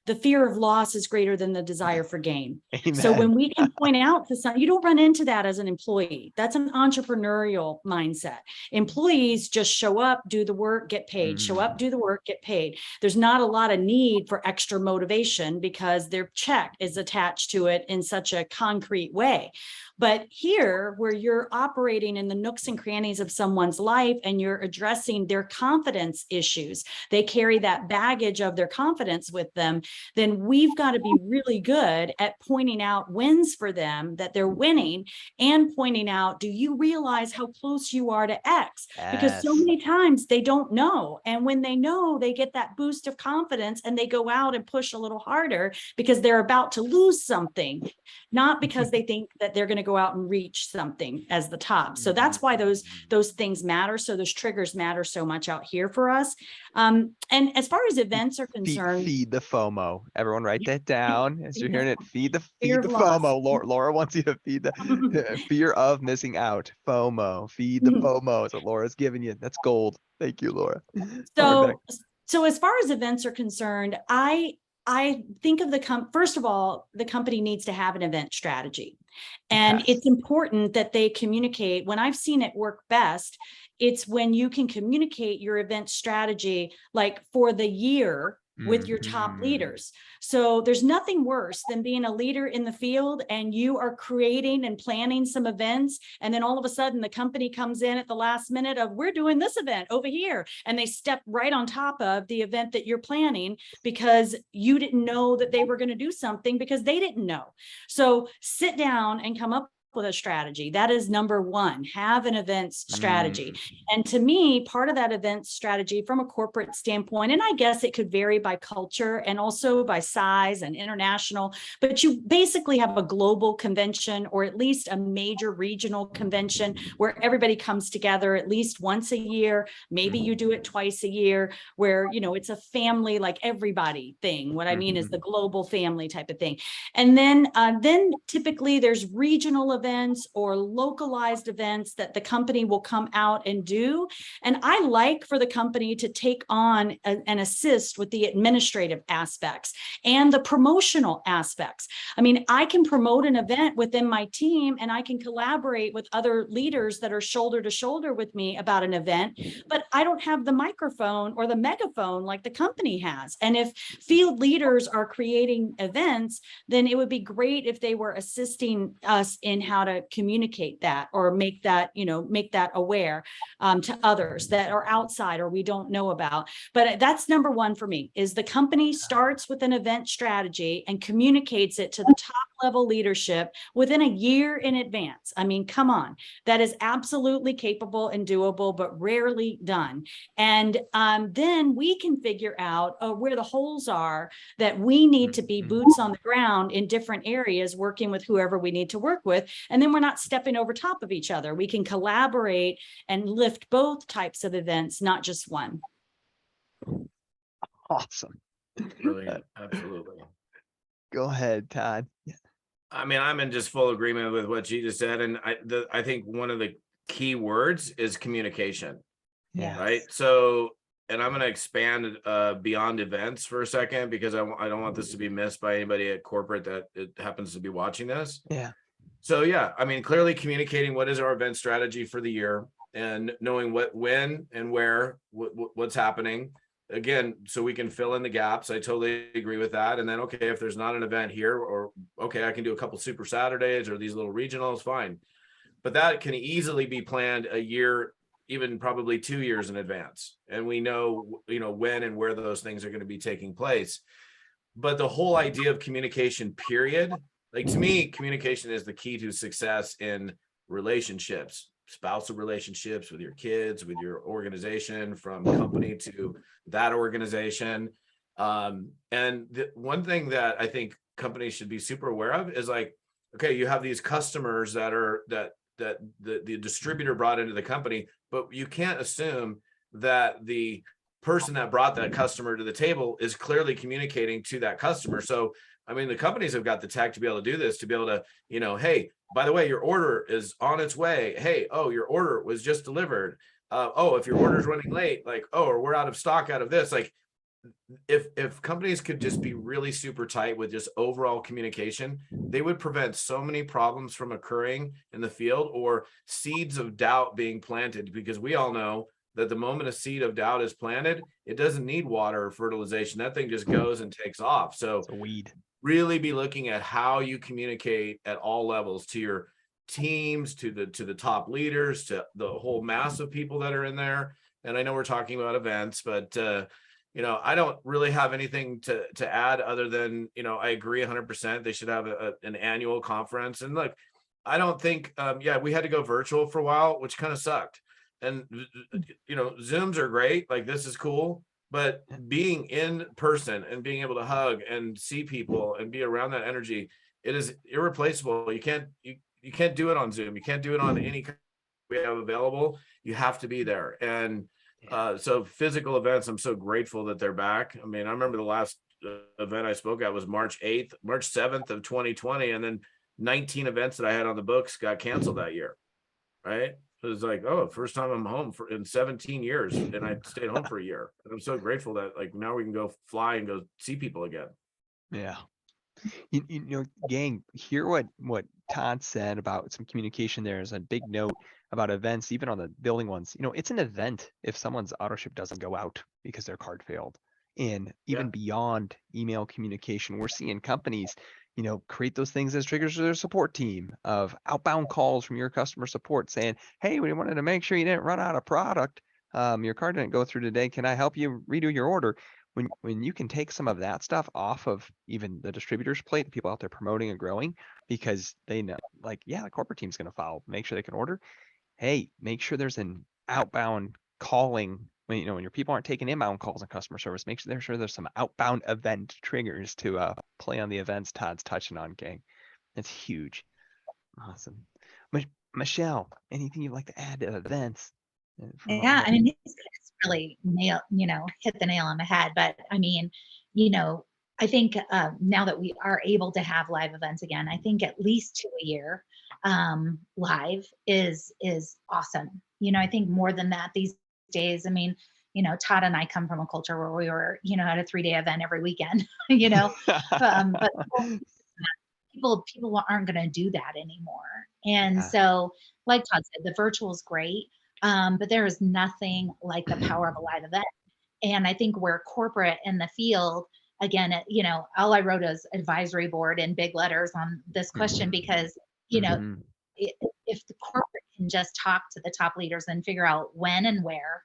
the fear of loss is greater than the desire for gain. Amen. So when we can point out to some, you don't run into that as an employee. That's an entrepreneurial mindset. Employees just show up, do the work, get paid. Show up, do the work, get paid. There's not a lot of need for extra motivation because their check is attached to it in such a concrete way. But here, where you're operating in the nooks and crannies of someone's life and you're addressing their confidence issues, they carry that baggage of their confidence with them, then we've got to be really good at pointing out wins for them, that they're winning, and pointing out, do you realize how close you are to X? Because so many times they don't know. And when they know, they get that boost of confidence and they go out and push a little harder because they're about to lose something, not because they think that they're going to go out and reach something as the top. So that's why those things matter. So those triggers matter so much out here for us. And as far as events are concerned, feed the FOMO. Everyone write that down as you're hearing it. Feed the loss. FOMO. Laura wants you to feed the fear of missing out. FOMO. Feed the FOMO is what Laura's giving you. That's gold. Thank you, Laura. So as far as events are concerned, I think of first of all, the company needs to have an event strategy. And it's important that they communicate. When I've seen it work best, it's when you can communicate your event strategy, like for the year, with your top leaders. So there's nothing worse than being a leader in the field and you are creating and planning some events. And then all of a sudden the company comes in at the last minute of, we're doing this event over here. And they step right on top of the event that you're planning because you didn't know that they were going to do something because they didn't know. So sit down and come up with a strategy. That is number one. Have an events strategy. And to me, part of that event strategy from a corporate standpoint, and I guess it could vary by culture and also by size and international, but you basically have a global convention or at least a major regional convention where everybody comes together at least once a year. Maybe you do it twice a year where, it's a family, like everybody thing. What I mean is the global family type of thing. And then typically there's regional events or localized events that the company will come out and do. And I like for the company to take on and assist with the administrative aspects and the promotional aspects. I mean, I can promote an event within my team and I can collaborate with other leaders that are shoulder to shoulder with me about an event, but I don't have the microphone or the megaphone like the company has. And if field leaders are creating events, then it would be great if they were assisting us in how to communicate that or make that aware to others that are outside or we don't know about. But that's number one for me, is the company starts with an event strategy and communicates it to the top level leadership within a year in advance. I mean, come on, that is absolutely capable and doable, but rarely done. And then we can figure out where the holes are that we need to be boots on the ground in different areas, working with whoever we need to work with. And then we're not stepping over top of each other. We can collaborate and lift both types of events, not just one. Awesome. Brilliant. Absolutely. Go ahead, Todd. I mean, I'm in just full agreement with what she just said. And I think one of the key words is communication. Yeah. Right. So, and I'm going to expand beyond events for a second, because I don't want this to be missed by anybody at corporate that it happens to be watching this. Yeah. So, yeah, I mean, clearly communicating what is our event strategy for the year and knowing when and where, what's happening. Again, so we can fill in the gaps. I totally agree with that. And then, okay, if there's not an event here, or okay, I can do a couple super Saturdays or these little regionals, fine. But that can easily be planned a year, even probably 2 years in advance. And we know, when and where those things are going to be taking place. But the whole idea of communication, period, like to me, communication is the key to success in relationships, spousal relationships, with your kids, with your organization, from company to that organization. And one thing that I think companies should be super aware of is like, okay, you have these customers that the distributor brought into the company, but you can't assume that the person that brought that customer to the table is clearly communicating to that customer. So, I mean, the companies have got the tech to be able to do this, to be able to, hey, by the way, your order is on its way. Hey, oh, your order was just delivered. Oh, if your order is running late, like, oh, or we're out of stock out of this. Like, if companies could just be really super tight with just overall communication, they would prevent so many problems from occurring in the field, or seeds of doubt being planted, because we all know that the moment a seed of doubt is planted, it doesn't need water or fertilization. That thing just goes and takes off. So It's a weed. really be looking at how you communicate at all levels, to your teams, to the top leaders, to the whole mass of people that are in there. And I know we're talking about events, but I don't really have anything to add other than, I agree 100%. They should have an annual conference. And look, I don't think, we had to go virtual for a while, which kind of sucked. And, Zooms are great. Like, this is cool, but being in person and being able to hug and see people and be around that energy, it is irreplaceable. You can't do it on Zoom. You can't do it on any we have available. You have to be there. And so physical events, I'm so grateful that they're back. I mean, I remember the last event I spoke at was March 7th of 2020. And then 19 events that I had on the books got canceled that year. Right. It was like, oh, first time I'm home in 17 years, and I stayed home for a year. And I'm so grateful that, like, now we can go fly and go see people again. Yeah. Gang, hear what Todd said about some communication. There is a big note about events, even on the building ones. It's an event if someone's auto ship doesn't go out because their card failed. And even beyond email communication, we're seeing companies, create those things as triggers to their support team, of outbound calls from your customer support saying, hey, we wanted to make sure you didn't run out of product. Your card didn't go through today. Can I help you redo your order? When you can take some of that stuff off of even the distributor's plate, the people out there promoting and growing, because they know, like, yeah, the corporate team's going to follow, make sure they can order. Hey, make sure there's an outbound calling when your people aren't taking inbound calls on customer service. Make sure there's some outbound event triggers to play on the events Todd's touching on, gang. That's huge. Awesome. Michelle, anything you'd like to add to events? Yeah, I mean, these guys really hit the nail on the head. But I mean, I think now that we are able to have live events again, I think at least 2 a year live is awesome. I think more than that these days. I mean, Todd and I come from a culture where we were, at a 3-day event every weekend. But people aren't going to do that anymore. And so, like Todd said, the virtual is great. But there is nothing like the power of a live event. And I think we're corporate in the field, again, all I wrote is advisory board in big letters on this question, because, if the corporate can just talk to the top leaders and figure out when and where,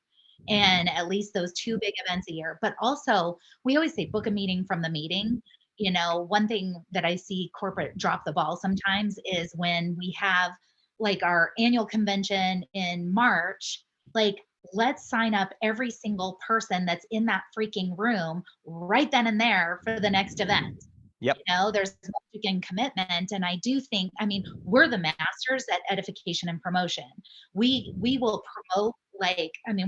and at least those 2 big events a year. But also, we always say book a meeting from the meeting. One thing that I see corporate drop the ball sometimes is when we have like our annual convention in March, like, let's sign up every single person that's in that freaking room right then and there for the next event. Yep. There's freaking commitment. And I do think, I mean, we're the masters at edification and promotion. We will promote,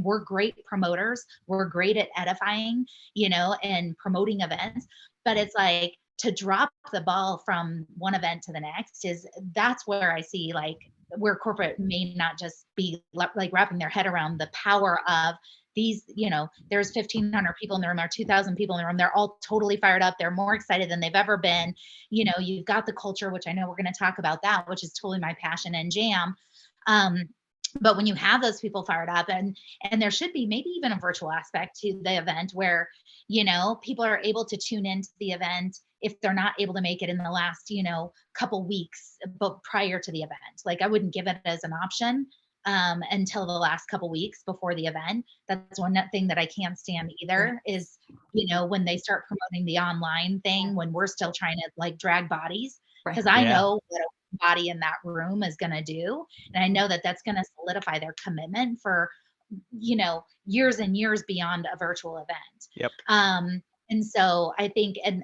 we're great promoters. We're great at edifying, and promoting events. But it's like, to drop the ball from one event to the next that's where I see, like, where corporate may not just be like wrapping their head around the power of these, there's 1,500 people in the room, or 2,000 people in the room. They're all totally fired up. They're more excited than they've ever been. You've got the culture, which I know we're going to talk about that, which is totally my passion and jam. But when you have those people fired up, and there should be maybe even a virtual aspect to the event where, people are able to tune into the event if they're not able to make it in the last, couple weeks, but prior to the event. Like, I wouldn't give it as an option until the last couple weeks before the event. That's one thing that I can't stand either, is, when they start promoting the online thing when we're still trying to, like, drag bodies. Because I know everybody in that room is going to do. And I know that that's going to solidify their commitment for, years and years beyond a virtual event. Yep. And so I think, and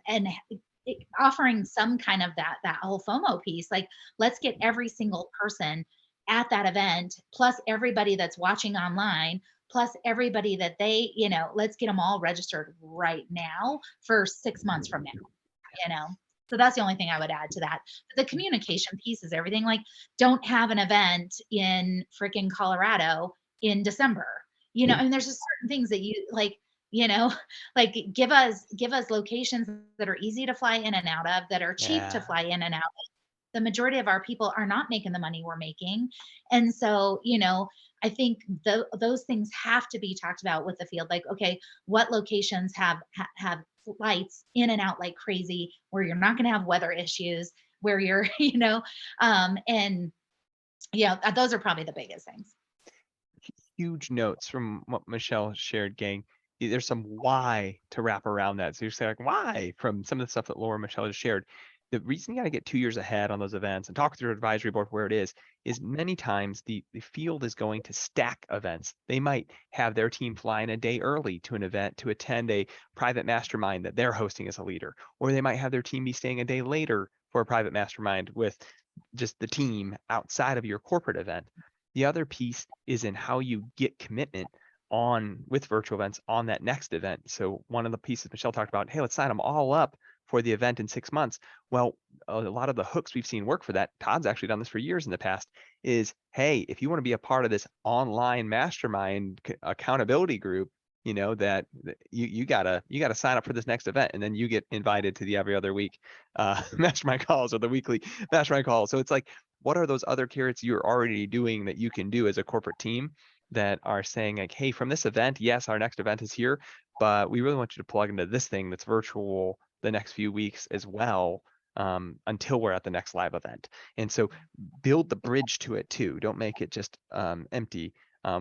offering some kind of that whole FOMO piece, like let's get every single person at that event, plus everybody that's watching online, plus everybody that they, let's get them all registered right now for 6 months from now. So that's the only thing I would add to that. But the communication piece is everything. Like, don't have an event in freaking Colorado in December. And there's just certain things that you like, like give us locations that are easy to fly in and out of, that are cheap to fly in and out of. The majority of our people are not making the money we're making. And so, I think those things have to be talked about with the field. Like, okay, what locations have flights in and out like crazy, where you're not going to have weather issues, where you're, and those are probably the biggest things. Huge notes from what Michelle shared, gang. There's some why to wrap around that. So you're saying, like, why, from some of the stuff that Laura and Michelle just shared. The reason you got to get 2 years ahead on those events and talk to your advisory board where it is many times the field is going to stack events. They might have their team flying a day early to an event to attend a private mastermind that they're hosting as a leader, or they might have their team be staying a day later for a private mastermind with just the team outside of your corporate event. The other piece is in how you get commitment on with virtual events on that next event. So one of the pieces Michelle talked about, hey, let's sign them all up for the event in 6 months. Well, a lot of the hooks we've seen work for that, Todd's actually done this for years in the past, is, hey, if you want to be a part of this online mastermind accountability group, that you gotta sign up for this next event, and then you get invited to the every other week mastermind calls or the weekly mastermind calls. So it's like, what are those other carrots you're already doing that you can do as a corporate team that are saying, like, hey, from this event, yes, our next event is here, but we really want you to plug into this thing that's virtual the next few weeks as well, until we're at the next live event. And so build the bridge to it too. Don't make it just empty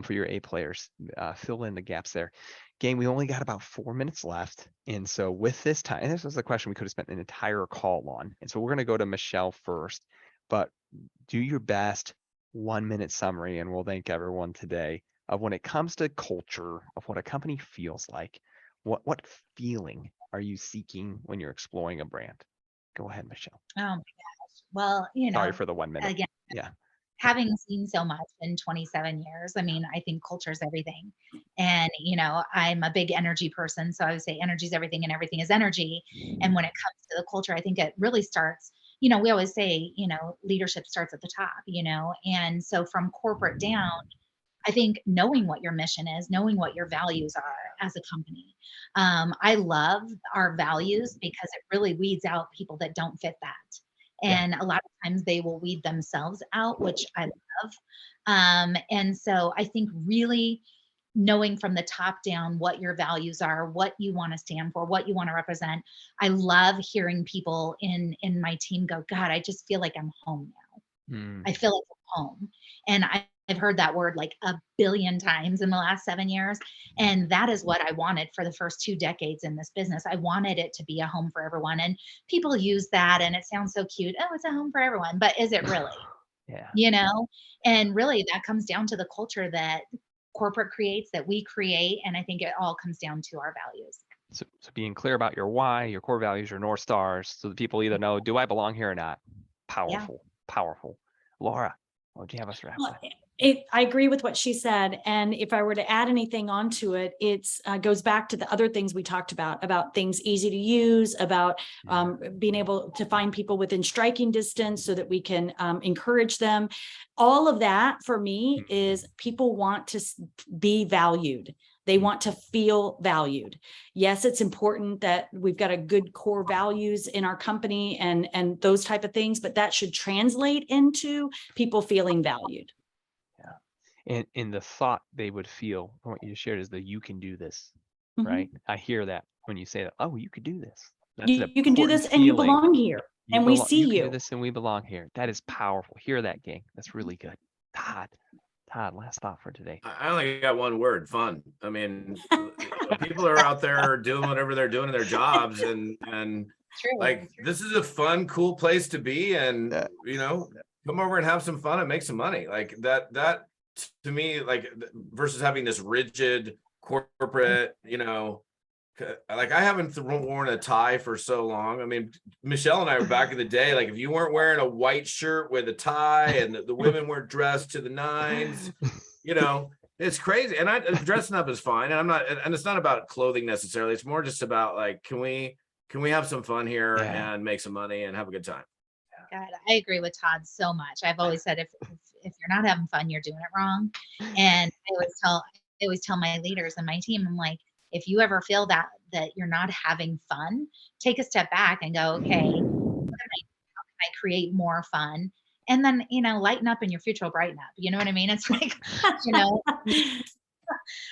for your A players. Fill in the gaps there. Gang, we only got about 4 minutes left. And so with this time, and this was a question we could have spent an entire call on. And so we're going to go to Michelle first, but do your best 1 minute summary, and we'll thank everyone today, of when it comes to culture, of what a company feels like. What feeling are you seeking when you're exploring a brand? Go ahead, Michelle. Oh my gosh. Well, Sorry for the 1 minute. again, Yeah. having seen so much in 27 years, I mean, I think culture is everything. And, I'm a big energy person. So I would say energy is everything and everything is energy. And when it comes to the culture, I think it really starts, we always say, leadership starts at the top, and so from corporate down, I think knowing what your mission is, knowing what your values are as a company. I love our values because it really weeds out people that don't fit that. And a lot of times they will weed themselves out, which I love. And so I think really knowing from the top down what your values are, what you want to stand for, what you want to represent. I love hearing people in my team go, God, I just feel like I'm home now. I feel like I'm home. And I've heard that word like a billion times in the last 7 years. And that is what I wanted for the first 2 decades in this business. I wanted it to be a home for everyone. And people use that and it sounds so cute. Oh, it's a home for everyone. But is it really? Yeah. And really that comes down to the culture that corporate creates, that we create. And I think it all comes down to our values. So being clear about your why, your core values, your North Stars, so that people either know, do I belong here or not? Powerful. Laura, what do you have us wrap up? I agree with what she said. And if I were to add anything onto it, it goes back to the other things we talked about things easy to use, about being able to find people within striking distance so that we can encourage them. All of that for me is people want to be valued. They want to feel valued. Yes, it's important that we've got a good core values in our company and those type of things, but that should translate into people feeling valued. And in the thought they would feel from what you shared is that you can do this, right? I hear that when you say that, oh, you could do this. That's you can do this and you belong here and we see you. You can do this and we belong here. That is powerful. Hear that, gang. That's really good. Todd, last thought for today. I only got one word: fun. I mean, people are out there doing whatever they're doing in their jobs, and True. Like, this is a fun, cool place to be, and you know, come over and have some fun and make some money. Like that to me, like, versus having this rigid corporate, you know, like I haven't worn a tie for so long. I mean, Michelle and I were back in the day. Like, if you weren't wearing a white shirt with a tie, and the women weren't dressed to the nines, you know, it's crazy. And dressing up is fine. And I'm not, and it's not about clothing necessarily. It's more just about like, can we have some fun here and make some money and have a good time? God, I agree with Todd so much. I've always said if you're not having fun, you're doing it wrong. And I always tell my leaders and my team, I'm like, if you ever feel that you're not having fun, take a step back and go, okay, how can I create more fun? And then, you know, lighten up and your future will brighten up. You know what I mean? It's like, you know,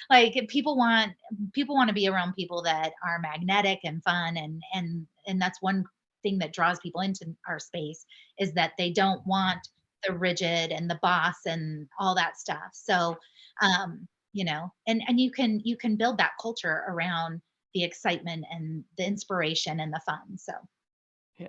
like people want to be around people that are magnetic and fun, and that's one thing that draws people into our space, is that they don't want the rigid and the boss and all that stuff. So you know, and you can build that culture around the excitement and the inspiration and the fun. So Yeah.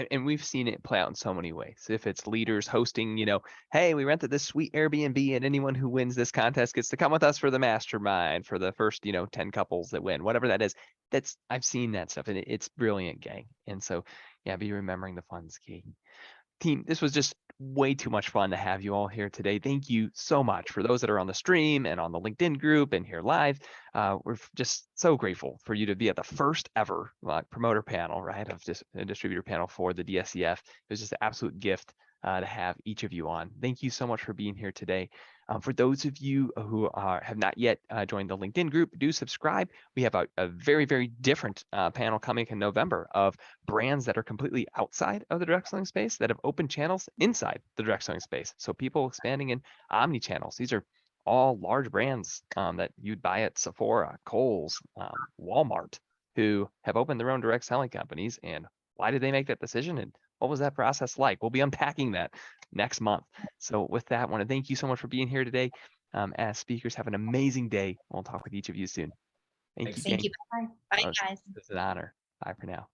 And we've seen it play out in so many ways. If it's leaders hosting, you know, hey, we rented this sweet Airbnb, and anyone who wins this contest gets to come with us for the mastermind for the first, you know, 10 couples that win, whatever that is. I've seen that stuff, and it's brilliant, gang. And so, yeah, be remembering the fun's key. Team, this was just way too much fun to have you all here today. Thank you so much. For those that are on the stream and on the LinkedIn group and here live, we're just so grateful for you to be at the first ever promoter panel, right, of just a distributor panel for the DSCF. It was just an absolute gift to have each of you on. Thank you so much for being here today. For those of you who have not yet joined the LinkedIn group, do subscribe. We have a very, very different panel coming in November of brands that are completely outside of the direct selling space that have opened channels inside the direct selling space. So people expanding in omni-channels. These are all large brands that you'd buy at Sephora, Kohl's, Walmart, who have opened their own direct selling companies. And why did they make that decision? And what was that process like? We'll be unpacking that next month. So with that, I want to thank you so much for being here today. As speakers, have an amazing day. We'll talk with each of you soon. Thank you. thank you. Bye, guys. It's an honor. Bye for now.